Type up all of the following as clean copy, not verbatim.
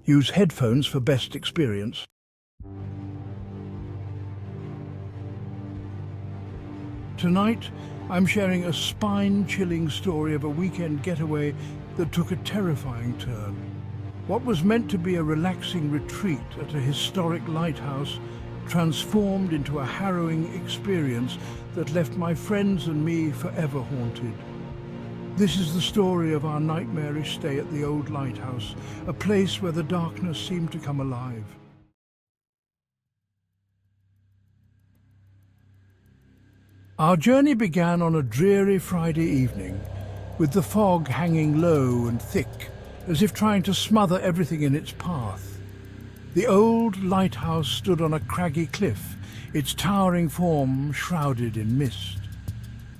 Use headphones for best experience. Tonight, I'm sharing a spine-chilling story of a weekend getaway that took a terrifying turn. What was meant to be a relaxing retreat at a historic lighthouse transformed into a harrowing experience that left my friends and me forever haunted. This is the story of our nightmarish stay at the Old Lighthouse, a place where the darkness seemed to come alive. Our journey began on a dreary Friday evening, with the fog hanging low and thick, as if trying to smother everything in its path. The Old Lighthouse stood on a craggy cliff, its towering form shrouded in mist.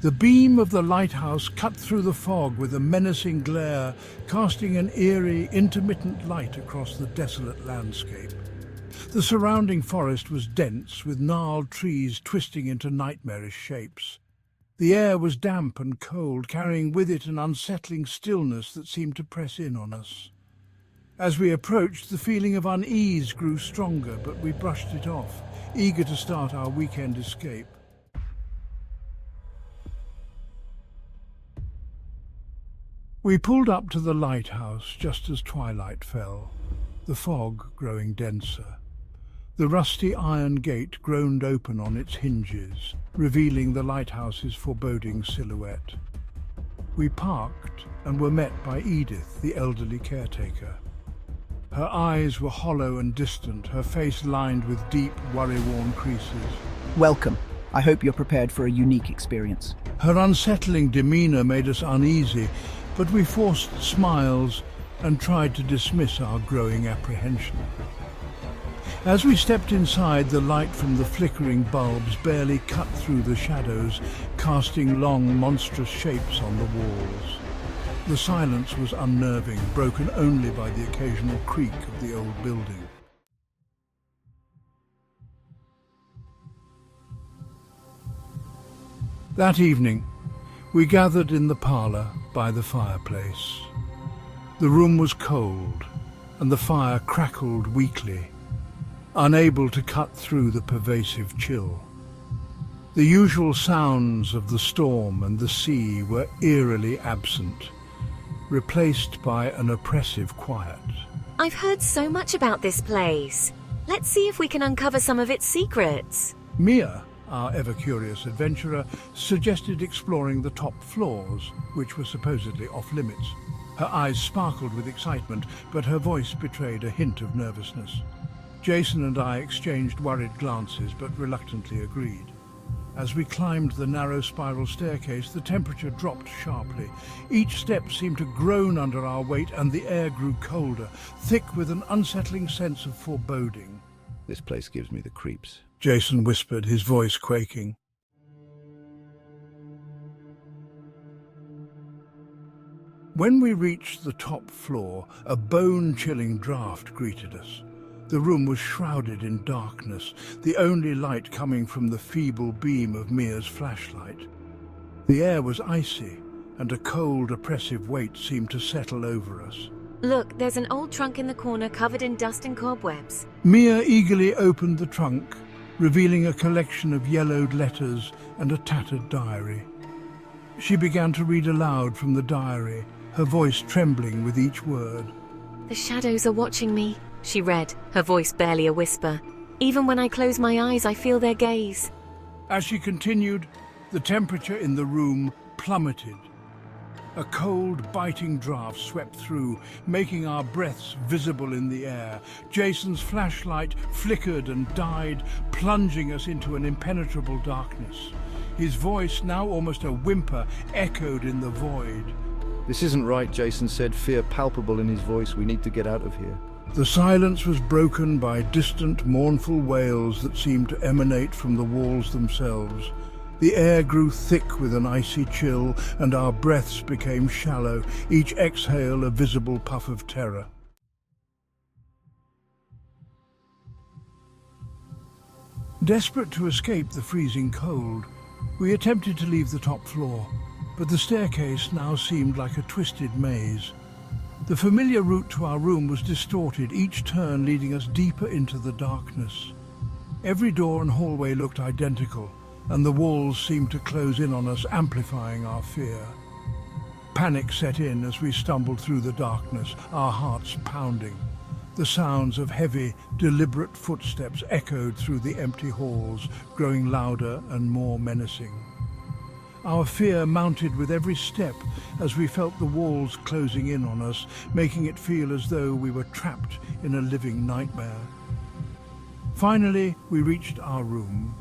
The beam of the lighthouse cut through the fog with a menacing glare, casting an eerie, intermittent light across the desolate landscape. The surrounding forest was dense, with gnarled trees twisting into nightmarish shapes. The air was damp and cold, carrying with it an unsettling stillness that seemed to press in on us. As we approached, the feeling of unease grew stronger, but we brushed it off, eager to start our weekend escape. We pulled up to the lighthouse just as twilight fell, the fog growing denser. The rusty iron gate groaned open on its hinges, revealing the lighthouse's foreboding silhouette. We parked and were met by Edith, the elderly caretaker. Her eyes were hollow and distant, her face lined with deep, worry-worn creases. Welcome. I hope you're prepared for a unique experience. Her unsettling demeanor made us uneasy, but we forced smiles and tried to dismiss our growing apprehension. As we stepped inside, the light from the flickering bulbs barely cut through the shadows, casting long, monstrous shapes on the walls. The silence was unnerving, broken only by the occasional creak of the old building. That evening, we gathered in the parlour by the fireplace. The room was cold, and the fire crackled weakly, unable to cut through the pervasive chill. The usual sounds of the storm and the sea were eerily absent, replaced by an oppressive quiet. I've heard so much about this place. Let's see if we can uncover some of its secrets. Mia, our ever-curious adventurer, suggested exploring the top floors, which were supposedly off-limits. Her eyes sparkled with excitement, but her voice betrayed a hint of nervousness. Jason and I exchanged worried glances, but reluctantly agreed. As we climbed the narrow spiral staircase, the temperature dropped sharply. Each step seemed to groan under our weight, and the air grew colder, thick with an unsettling sense of foreboding. This place gives me the creeps, Jason whispered, his voice quaking. When we reached the top floor, a bone-chilling draft greeted us. The room was shrouded in darkness, the only light coming from the feeble beam of Mia's flashlight. The air was icy, and a cold, oppressive weight seemed to settle over us. Look, there's an old trunk in the corner covered in dust and cobwebs. Mia eagerly opened the trunk, revealing a collection of yellowed letters and a tattered diary. She began to read aloud from the diary, her voice trembling with each word. The shadows are watching me, she read, her voice barely a whisper. Even when I close my eyes, I feel their gaze. As she continued, the temperature in the room plummeted. A cold, biting draft swept through, making our breaths visible in the air. Jason's flashlight flickered and died, plunging us into an impenetrable darkness. His voice, now almost a whimper, echoed in the void. This isn't right, Jason said, fear palpable in his voice. We need to get out of here. The silence was broken by distant, mournful wails that seemed to emanate from the walls themselves. The air grew thick with an icy chill, and our breaths became shallow, each exhale a visible puff of terror. Desperate to escape the freezing cold, we attempted to leave the top floor, but the staircase now seemed like a twisted maze. The familiar route to our room was distorted, each turn leading us deeper into the darkness. Every door and hallway looked identical, and the walls seemed to close in on us, amplifying our fear. Panic set in as we stumbled through the darkness, our hearts pounding. The sounds of heavy, deliberate footsteps echoed through the empty halls, growing louder and more menacing. Our fear mounted with every step as we felt the walls closing in on us, making it feel as though we were trapped in a living nightmare. Finally, we reached our room,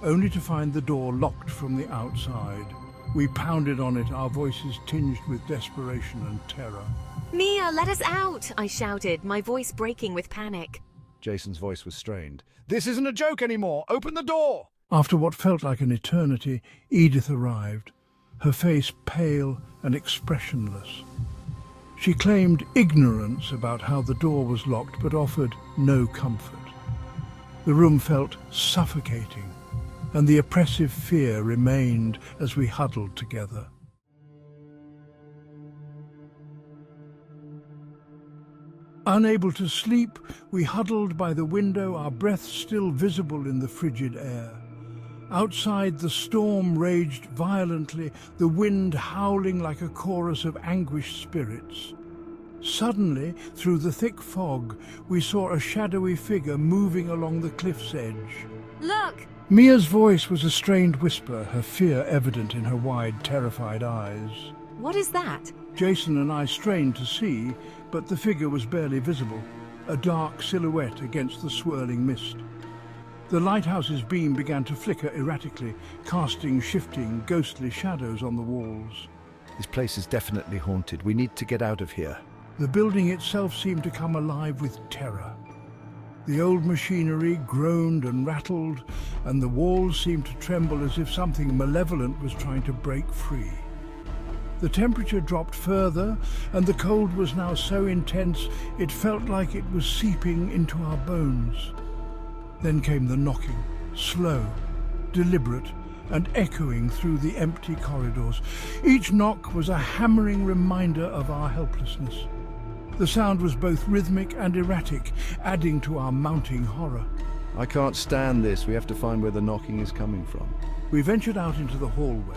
only to find the door locked from the outside. We pounded on it, our voices tinged with desperation and terror. Mia, let us out! I shouted, my voice breaking with panic. Jason's voice was strained. This isn't a joke anymore! Open the door! After what felt like an eternity, Edith arrived, her face pale and expressionless. She claimed ignorance about how the door was locked, but offered no comfort. The room felt suffocating, and the oppressive fear remained as we huddled together. Unable to sleep, we huddled by the window, our breath still visible in the frigid air. Outside, the storm raged violently, the wind howling like a chorus of anguished spirits. Suddenly, through the thick fog, we saw a shadowy figure moving along the cliff's edge. Look! Mia's voice was a strained whisper, her fear evident in her wide, terrified eyes. What is that? Jason and I strained to see, but the figure was barely visible, a dark silhouette against the swirling mist. The lighthouse's beam began to flicker erratically, casting shifting, ghostly shadows on the walls. This place is definitely haunted. We need to get out of here. The building itself seemed to come alive with terror. The old machinery groaned and rattled, and the walls seemed to tremble as if something malevolent was trying to break free. The temperature dropped further, and the cold was now so intense it felt like it was seeping into our bones. Then came the knocking, slow, deliberate, and echoing through the empty corridors. Each knock was a hammering reminder of our helplessness. The sound was both rhythmic and erratic, adding to our mounting horror. I can't stand this. We have to find where the knocking is coming from. We ventured out into the hallway,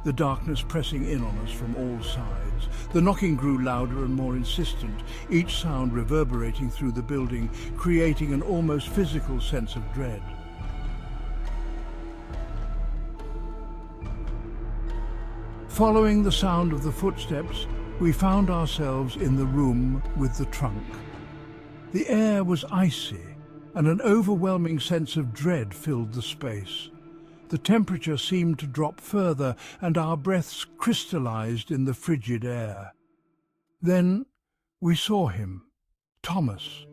the darkness pressing in on us from all sides. The knocking grew louder and more insistent, each sound reverberating through the building, creating an almost physical sense of dread. Following the sound of the footsteps, we found ourselves in the room with the trunk. The air was icy, and an overwhelming sense of dread filled the space. The temperature seemed to drop further, and our breaths crystallized in the frigid air. Then we saw him, Thomas,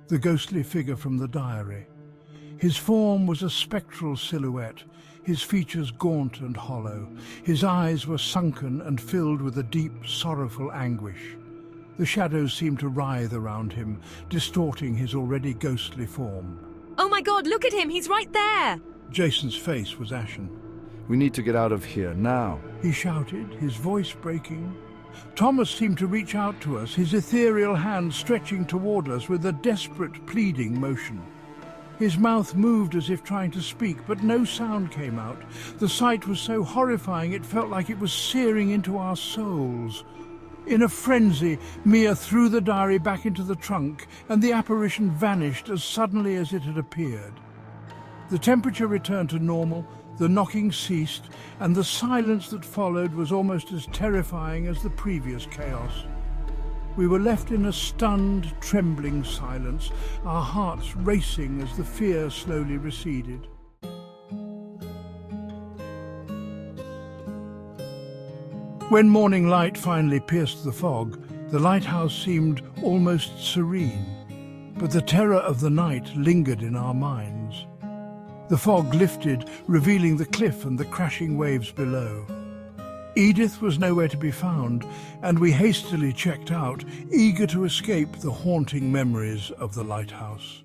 the ghostly figure from the diary. His form was a spectral silhouette, his features gaunt and hollow. His eyes were sunken and filled with a deep, sorrowful anguish. The shadows seemed to writhe around him, distorting his already ghostly form. Oh my God, look at him! He's right there! Jason's face was ashen. We need to get out of here, now. He shouted, his voice breaking. Thomas seemed to reach out to us, his ethereal hand stretching toward us with a desperate, pleading motion. His mouth moved as if trying to speak, but no sound came out. The sight was so horrifying it felt like it was searing into our souls. In a frenzy, Mia threw the diary back into the trunk, and the apparition vanished as suddenly as it had appeared. The temperature returned to normal, the knocking ceased, and the silence that followed was almost as terrifying as the previous chaos. We were left in a stunned, trembling silence, our hearts racing as the fear slowly receded. When morning light finally pierced the fog, the lighthouse seemed almost serene, but the terror of the night lingered in our minds. The fog lifted, revealing the cliff and the crashing waves below. Edith was nowhere to be found, and we hastily checked out, eager to escape the haunting memories of the lighthouse.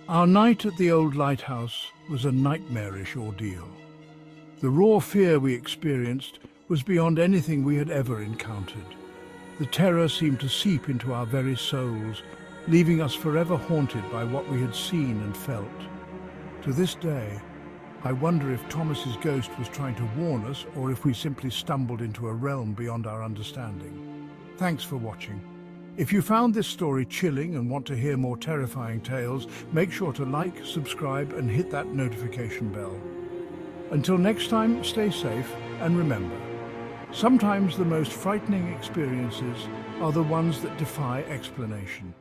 Our night at the Old Lighthouse was a nightmarish ordeal. The raw fear we experienced was beyond anything we had ever encountered. The terror seemed to seep into our very souls, leaving us forever haunted by what we had seen and felt. To this day, I wonder if Thomas's ghost was trying to warn us or if we simply stumbled into a realm beyond our understanding. Thanks for watching. If you found this story chilling and want to hear more terrifying tales, make sure to like, subscribe, and hit that notification bell. Until next time, stay safe and remember, sometimes the most frightening experiences are the ones that defy explanation.